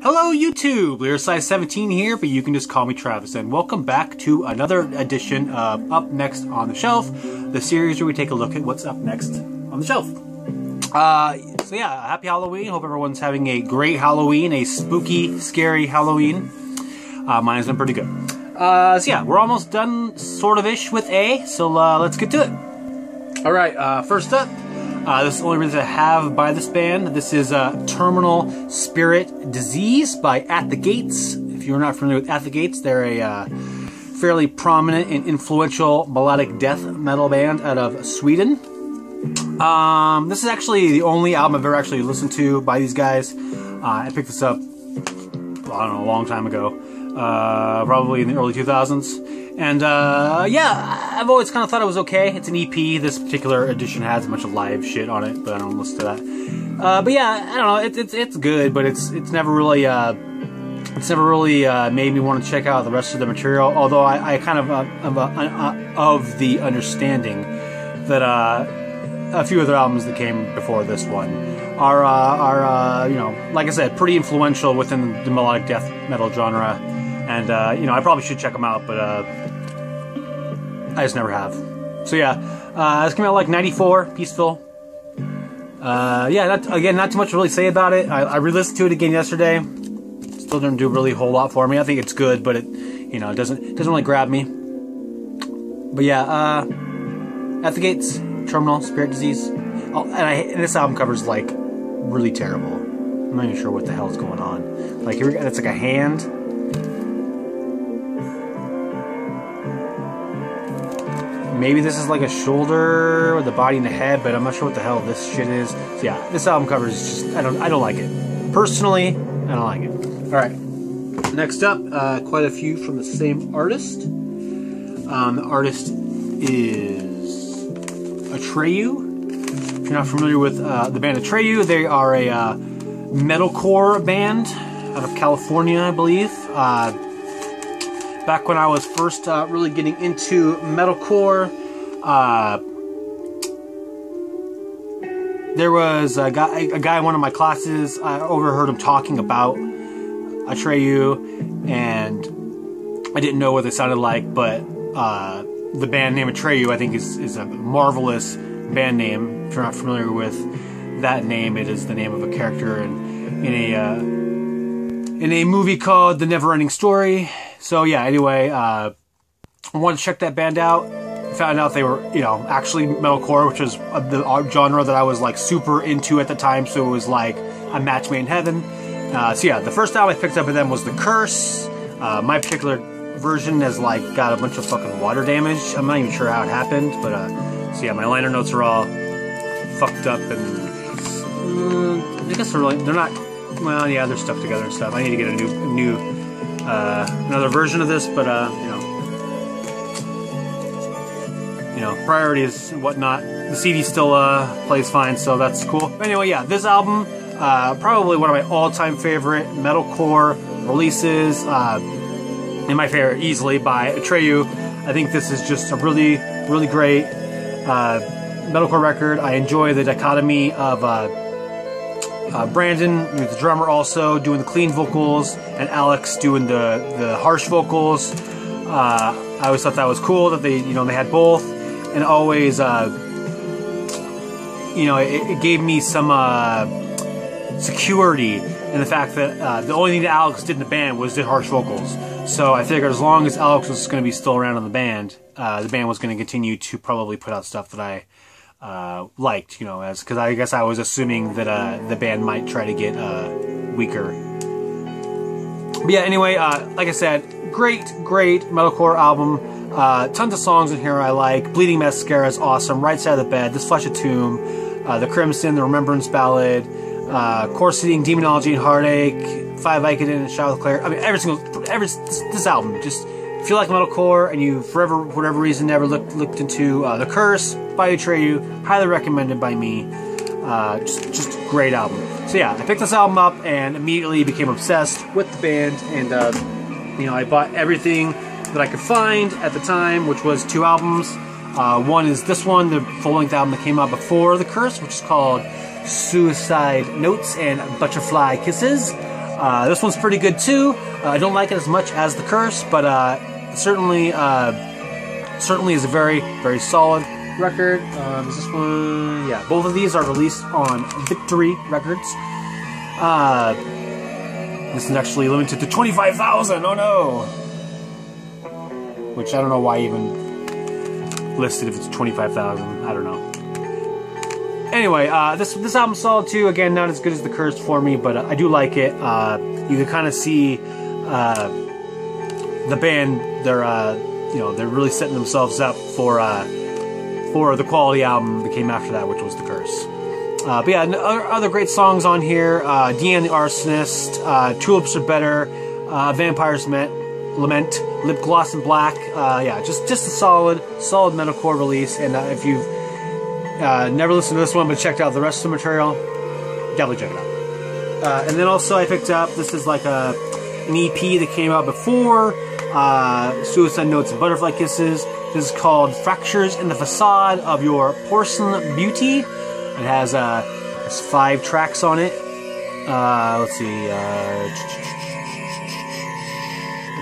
Hello YouTube, Rizzati17 here, but you can just call me Travis, and welcome back to another edition of Up Next on the Shelf, the series where we take a look at what's up next on the shelf. So yeah, happy Halloween. Hope everyone's having a great Halloween, a spooky, scary Halloween. Mine's been pretty good. So yeah, we're almost done, sort of ish, with A, so let's get to it. Alright, first up, this is the only reason I have by this band. This is Terminal Spirit Disease by At the Gates. If you're not familiar with At the Gates, they're a fairly prominent and influential melodic death metal band out of Sweden. This is actually the only album I've ever actually listened to by these guys. I picked this up, I don't know, a long time ago. Probably in the early 2000s. And yeah, I've always kind of thought it was okay. It's an EP. This particular edition has a bunch of live shit on it, but I don't listen to that. But yeah, I don't know. It's good, but it's never really made me want to check out the rest of the material. Although I kind of of the understanding that a few other albums that came before this one are you know, like I said, pretty influential within the melodic death metal genre. And, you know, I probably should check them out, but, I just never have. So, yeah, this came out like 94, Peaceful. Yeah, not too much to really say about it. I re-listened to it again yesterday. Still didn't do really a whole lot for me. I think it's good, but it, you know, it doesn't really grab me. But, yeah, At the Gates, Terminal Spirit Disease. Oh, and this album cover's, like, really terrible. I'm not even sure what the hell's going on. Like, it's like a hand. Maybe this is like a shoulder with the body and the head, but I'm not sure what the hell this shit is. So yeah, this album cover is just, I don't like it. Personally, I don't like it. Alright, next up, quite a few from the same artist. The artist is Atreyu. If you're not familiar with the band Atreyu, they are a metalcore band out of California, I believe. Back when I was first really getting into metalcore, there was a guy in one of my classes. I overheard him talking about Atreyu, and I didn't know what they sounded like, but the band name Atreyu, I think, is a marvelous band name. If you're not familiar with that name, it is the name of a character in a movie called The Never-Ending Story. So yeah, anyway, I wanted to check that band out. Found out they were, you know, actually metalcore, which was the genre that I was like super into at the time. So it was like a match made in heaven. So yeah, the first album I picked up with them was The Curse. My particular version has like got a bunch of fucking water damage. I'm not even sure how it happened, but so yeah, my liner notes are all fucked up, and I guess they're not. Well, yeah, they're stuck together and stuff. I need to get a new another version of this, but you know, priorities and whatnot. The CD still plays fine, so that's cool. But anyway, yeah, this album, probably one of my all-time favorite metalcore releases, and my favorite easily by Atreyu. I think this is just a really, really great metalcore record. I enjoy the dichotomy of Brandon, the drummer, also doing the clean vocals, and Alex doing the harsh vocals. I always thought that was cool that they had both, and always, you know, it gave me some security in the fact that the only thing that Alex did in the band was did harsh vocals. So I figured as long as Alex was going to be still around in the band was going to continue to probably put out stuff that I liked, you know, because I guess I was assuming that the band might try to get weaker. But yeah, anyway, like I said, great metalcore album. Tons of songs in here I like. Bleeding Mascara is awesome. Right Side of the Bed, This Flesh of Tomb, The Crimson, The Remembrance Ballad, Course Eating, Demonology and Heartache, Five Vicodin and Shout with Claire. I mean, this album, just if you like metalcore and you, for whatever reason, never looked into The Curse by Atreyu, highly recommended by me. Just a great album. So yeah, I picked this album up and immediately became obsessed with the band, and you know, I bought everything that I could find at the time, which was 2 albums. One is this one, the full-length album that came out before The Curse, which is called Suicide Notes and Butterfly Kisses. This one's pretty good too. I don't like it as much as The Curse, but certainly is a very, very solid record. Is this one? Yeah, both of these are released on Victory Records. This is actually limited to 25,000. Oh no! Which I don't know why even listed if it's 25,000. I don't know. Anyway, this album's solid too. Again, not as good as The Cursed for me, but I do like it. You can kind of see the band. They're really setting themselves up for the quality album that came after that, which was The Curse. But yeah, other great songs on here. Deanne the Arsonist, Tulips Are Better, Vampire's Lament, Lip Gloss in Black. Yeah, just a solid metalcore release. And if you've never listened to this one but checked out the rest of the material, definitely check it out. And then also I picked up, this is like an EP that came out before Suicide Notes and Butterfly Kisses. This is called Fractures in the Facade of Your Porcelain Beauty. It has 5 tracks on it. Let's see. I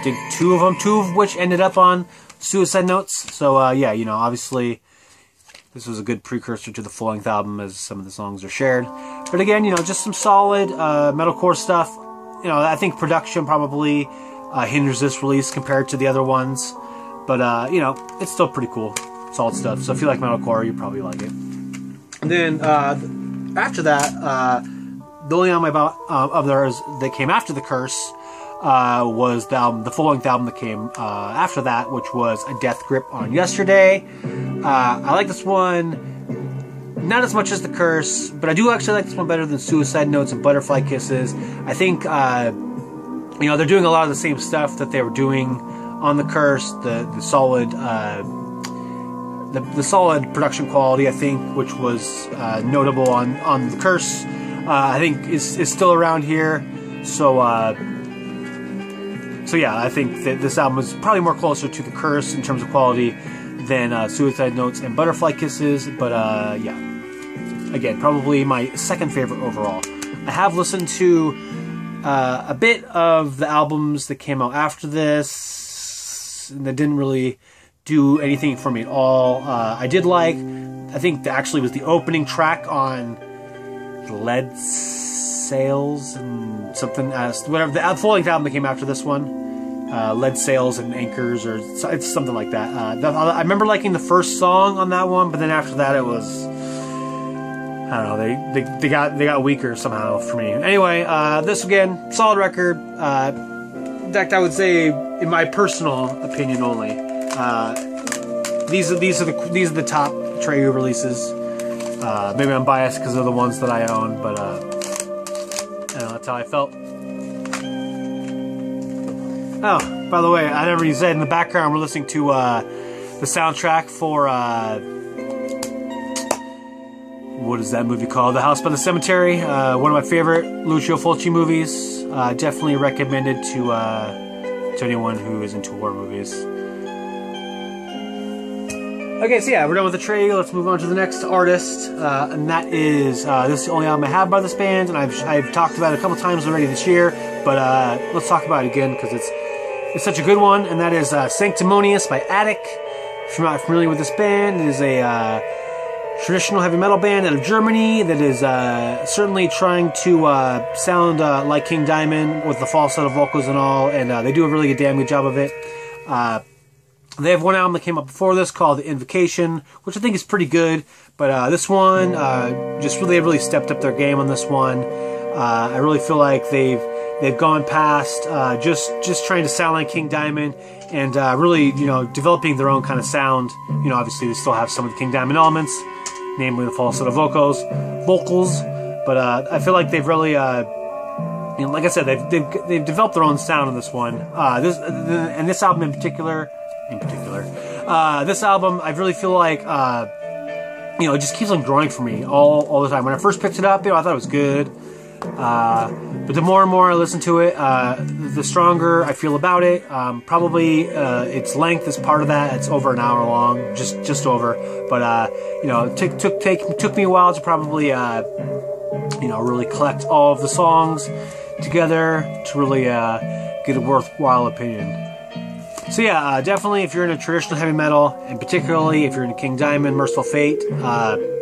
think 2 of them, 2 of which ended up on Suicide Notes. So yeah, obviously this was a good precursor to the full-length album, as some of the songs are shared. But again, just some solid metalcore stuff. I think production probably hinders this release compared to the other ones. But it's still pretty cool, solid stuff. So if you like metalcore, you probably like it. And then after that, the only album I bought of theirs that came after The Curse was the full-length album that came after that, which was A Death Grip on Yesterday. I like this one not as much as The Curse, but I do actually like this one better than Suicide Notes and Butterfly Kisses. I think they're doing a lot of the same stuff that they were doing on The Curse, the solid the solid production quality, I think, which was notable on The Curse, I think is still around here. So yeah, I think that this album is probably more closer to The Curse in terms of quality than Suicide Notes and Butterfly Kisses. But yeah, again, probably my second favorite overall. I have listened to a bit of the albums that came out after this, and that didn't really do anything for me at all. I did like, I think actually was the opening track on Lead Sails and something, whatever, the full-length album that came after this one, Lead Sails and Anchors, or it's something like that. I remember liking the first song on that one, but then after that it was, I don't know, they got weaker somehow for me. Anyway, this again, solid record. In fact, I would say, in my personal opinion only, these are the top Atreyu releases. Maybe I'm biased because they're the ones that I own, but I don't know, that's how I felt. Oh, by the way, I never said, in the background we're listening to the soundtrack for what is that movie called? The House by the Cemetery. One of my favorite Lucio Fulci movies. Definitely recommended to anyone who is into horror movies. Okay, so yeah, we're done with the Atreyu. Let's move on to the next artist, and that is this is the only album I have by this band, and I've talked about it a couple times already this year, but let's talk about it again because it's such a good one, and that is Sanctimonious by Attic. If you're not familiar with this band, it is a traditional heavy metal band out of Germany that is certainly trying to sound like King Diamond with the falsetto vocals and all, and they do a really damn good job of it. They have one album that came up before this called The Invocation, which I think is pretty good, but this one just really stepped up their game on this one. I really feel like they've gone past just trying to sound like King Diamond and really developing their own kind of sound. Obviously they still have some of the King Diamond elements, namely the falsetto vocals, but I feel like they've really like I said, they've developed their own sound on this one. This album in particular, this album I really feel like it just keeps on growing for me all the time. When I first picked it up, I thought it was good, but the more and more I listen to it, the stronger I feel about it. Probably its length is part of that. It's over an hour long, just over. But it took me a while to probably really collect all of the songs together to really get a worthwhile opinion. So yeah, definitely if you're into traditional heavy metal, and particularly if you're into King Diamond, Merciful Fate,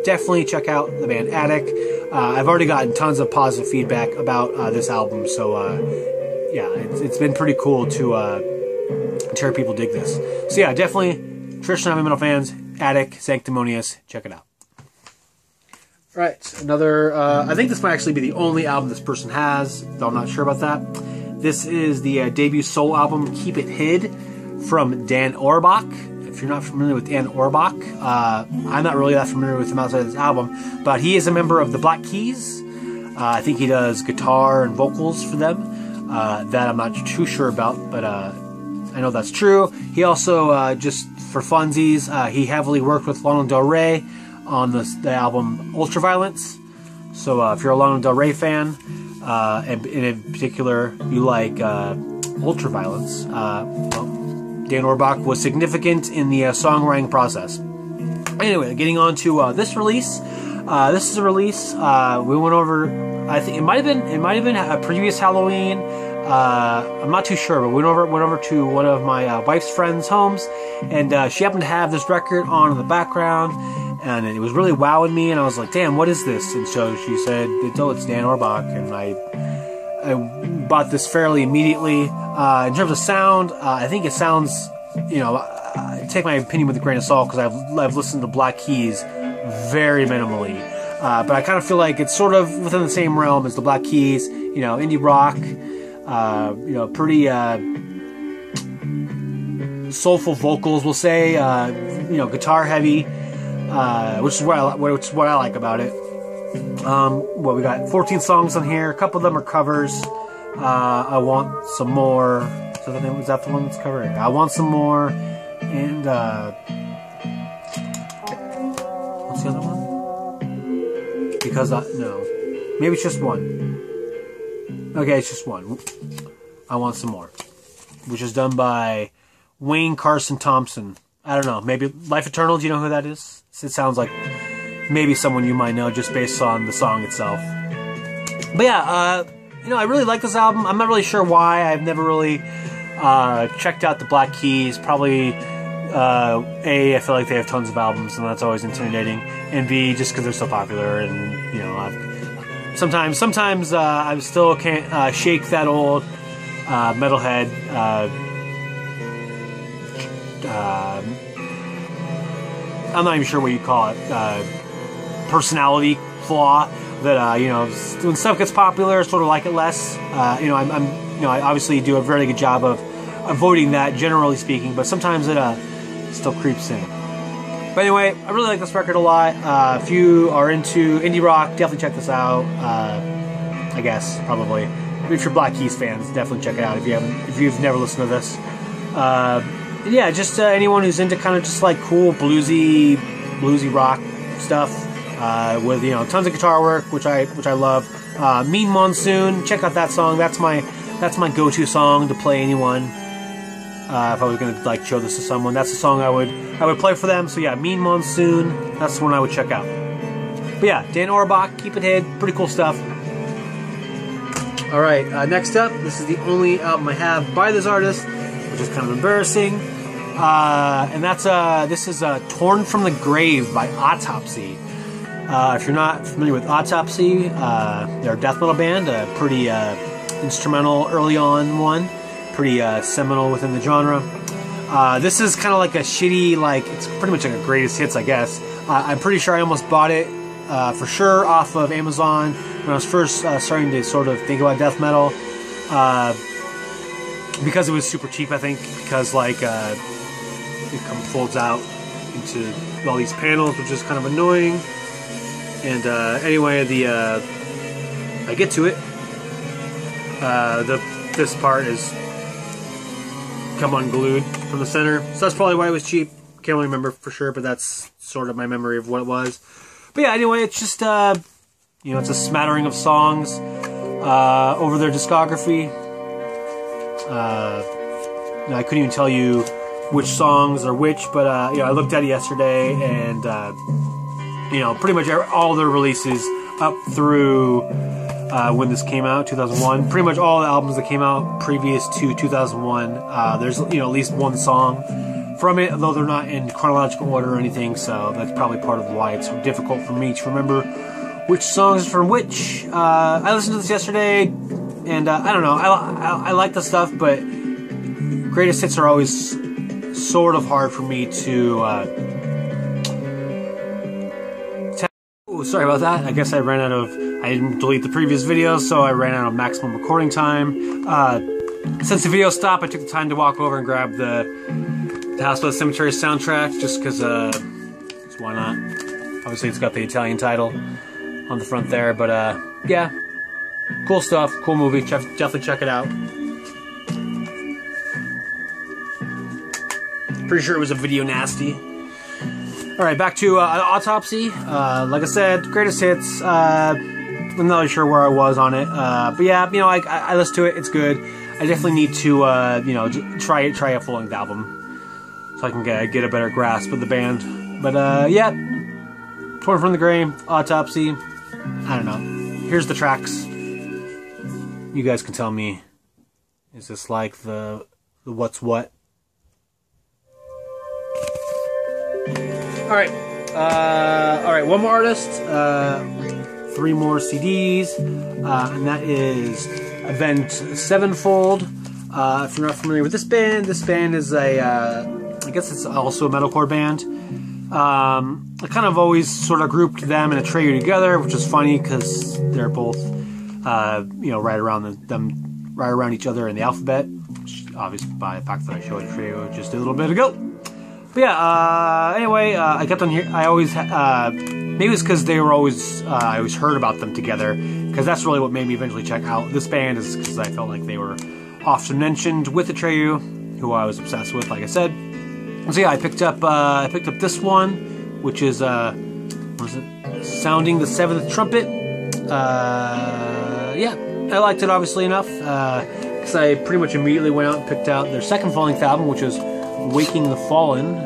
definitely check out the band Attic. I've already gotten tons of positive feedback about this album, so yeah, it's been pretty cool to hear people dig this. So yeah, definitely traditional heavy metal fans, Attic, Sanctimonious, check it out. Right, another, I think this might actually be the only album this person has, though I'm not sure about that. This is the debut solo album, Keep It Hid, from Dan Auerbach. If you're not familiar with Dan Auerbach, I'm not really that familiar with him outside of this album, but he is a member of the Black Keys. I think he does guitar and vocals for them. That I'm not too sure about, but I know that's true. He also, just for funsies, he heavily worked with Lana Del Rey on the album Ultraviolence. So if you're a Lana Del Rey fan, and in particular you like Ultraviolence, well, Dan Auerbach was significant in the songwriting process. Anyway, getting on to this release. This is a release we went over. I think it might have been a previous Halloween. I'm not too sure, but we went over to one of my wife's friends' homes, and she happened to have this record on in the background, and it was really wowing me. And I was like, "Damn, what is this?" And so she said, "Oh, it's Dan Auerbach," and I bought this fairly immediately. In terms of sound, I think it sounds, you know, take my opinion with a grain of salt because I've listened to Black Keys very minimally, but I kind of feel like it's sort of within the same realm as the Black Keys. You know, indie rock, you know, pretty soulful vocals, we'll say. You know, guitar heavy, which is what I like about it. Well, we got 14 songs on here. A couple of them are covers. I Want Some More. Was that the one that's covered? I Want Some More. And what's the other one? Because no, maybe it's just one. Okay, it's just one. I Want Some More, which is done by Wayne Carson Thompson. I don't know. Maybe Life Eternal. Do you know who that is? It sounds like maybe someone you might know just based on the song itself. But yeah, you know, I really like this album. I'm not really sure why. I've never really checked out the Black Keys. Probably, A, I feel like they have tons of albums, and that's always intimidating. And B, just because they're so popular, and you know, sometimes I still can't shake that old metalhead. I'm not even sure what you call it. Personality flaw that you know, when stuff gets popular, sort of like it less. You know, you know, I obviously do a very good job of avoiding that, generally speaking, but sometimes it still creeps in. But anyway, I really like this record a lot. If you are into indie rock, definitely check this out. I guess probably if you're Black Keys fans, definitely check it out if you've never listened to this. Yeah, just anyone who's into kind of just like cool bluesy rock stuff with, you know, tons of guitar work, which I love. Mean Monsoon, check out that song. That's my go-to song to play anyone. If I was gonna like show this to someone, that's the song I would play for them. So yeah, Mean Monsoon, that's the one I would check out. But yeah, Dan Auerbach, Keep It Hid, pretty cool stuff. All right, next up, this is the only album I have by this artist, which is kind of embarrassing. And this is Torn from the Grave by Autopsy. If you're not familiar with Autopsy, they're a death metal band, a pretty instrumental early on one, pretty seminal within the genre. This is kind of like a shitty, like, it's pretty much like a greatest hits, I guess. I'm pretty sure I almost bought it for sure off of Amazon when I was first starting to sort of think about death metal. Because it was super cheap, I think, because like it folds out into all these panels, which is kind of annoying. And anyway, I get to it. This part is come unglued from the center, so that's probably why it was cheap. Can't really remember for sure, but that's sort of my memory of what it was. But yeah, anyway, it's just you know, it's a smattering of songs over their discography. I couldn't even tell you which songs are which, but you know, I looked at it yesterday, and you know, pretty much all their releases up through when this came out, 2001. Pretty much all the albums that came out previous to 2001, there's, you know, at least one song from it, though they're not in chronological order or anything, so that's probably part of why it's so difficult for me to remember which songs from which. I listened to this yesterday, and I don't know, I like the stuff, but greatest hits are always sort of hard for me to oh, sorry about that. I guess I didn't delete the previous video, so I ran out of maximum recording time. Since the video stopped, I took the time to walk over and grab the House by the Cemetery soundtrack, just because, why not? Obviously it's got the Italian title on the front there, but yeah, cool stuff, cool movie, definitely check it out. Pretty sure it was a video nasty. Alright, back to Autopsy. Like I said, greatest hits. I'm not really sure where I was on it. But yeah, you know, I listened to it, it's good. I definitely need to, you know, try a full-length album so I can get a better grasp of the band. But yeah, Torn from the Grave, Autopsy. I don't know. Here's the tracks. You guys can tell me, is this like the what's what? Alright, one more artist, 3 more CDs, and that is Avenged Sevenfold. If you're not familiar with this band is a, I guess it's also a metalcore band. I kind of always sort of grouped them and Atreyu together, which is funny because they're both, you know, right around each other in the alphabet, which obviously by the fact that I showed Atreyu just a little bit ago. But yeah, anyway, I kept on here. I always, maybe it's because they were always, I always heard about them together, because that's really what made me eventually check out this band, is because I felt like they were often mentioned with Atreyu, who I was obsessed with, like I said. So yeah, I picked up this one, which is, what is it? Sounding the Seventh Trumpet. Yeah, I liked it obviously enough, because I pretty much immediately went out and picked out their second full-length album, which is Waking the Fallen.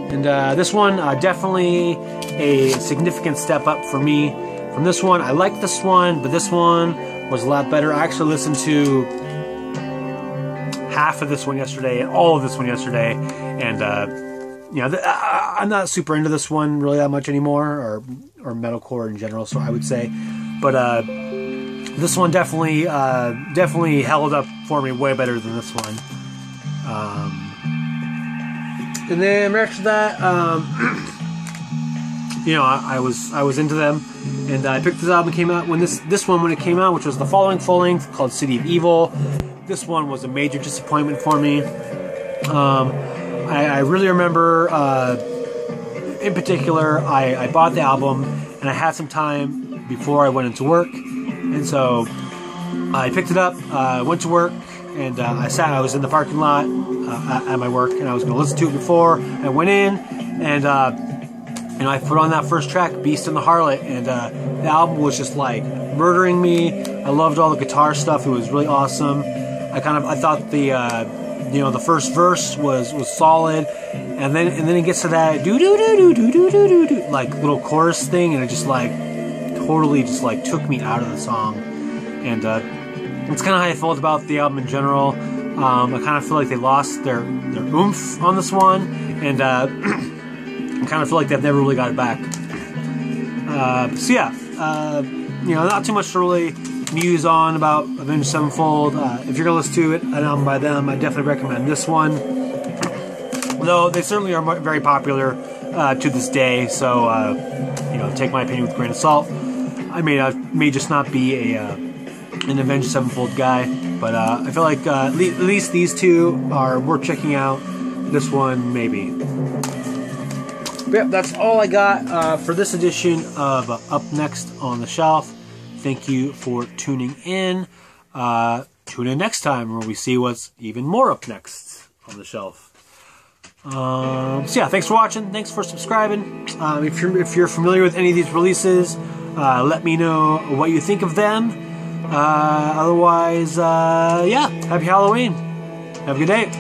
And this one, definitely a significant step up for me from this one. I liked this one, but this one was a lot better. I actually listened to half of this one yesterday and all of this one yesterday, and you know, I'm not super into this one really that much anymore, or metalcore in general, so I would say, but this one definitely held up for me way better than this one. And then after that, you know, I was into them, and I picked this album. Came out when this one when it came out, which was the following full length called City of Evil. This one was a major disappointment for me. I really remember, in particular, I bought the album and I had some time before I went into work, and so I picked it up, went to work. And I was in the parking lot at my work, and I was going to listen to it before I went in, and you know, I put on that first track, Beast and the Harlot, and the album was just like murdering me. I loved all the guitar stuff; it was really awesome. I thought the you know, the first verse was solid, and then it gets to that do do do do do do do do like little chorus thing, and it just like totally just like took me out of the song, and it's kind of how I felt about the album in general. I kind of feel like they lost their oomph on this one, and I kind of feel like they've never really got it back. So yeah, you know, not too much to really muse on about Avenged Sevenfold. If you're gonna listen to it, an album by them, I definitely recommend this one. Though they certainly are very popular to this day, so you know, take my opinion with a grain of salt. I may just not be an Avenged Sevenfold guy, but I feel like at least these two are worth checking out. This one, maybe. But yep, that's all I got for this edition of Up Next on the Shelf. Thank you for tuning in. Tune in next time where we see what's even more up next on the shelf. So yeah, thanks for watching. Thanks for subscribing. If you're familiar with any of these releases, let me know what you think of them. Otherwise, yeah, happy Halloween. Have a good day.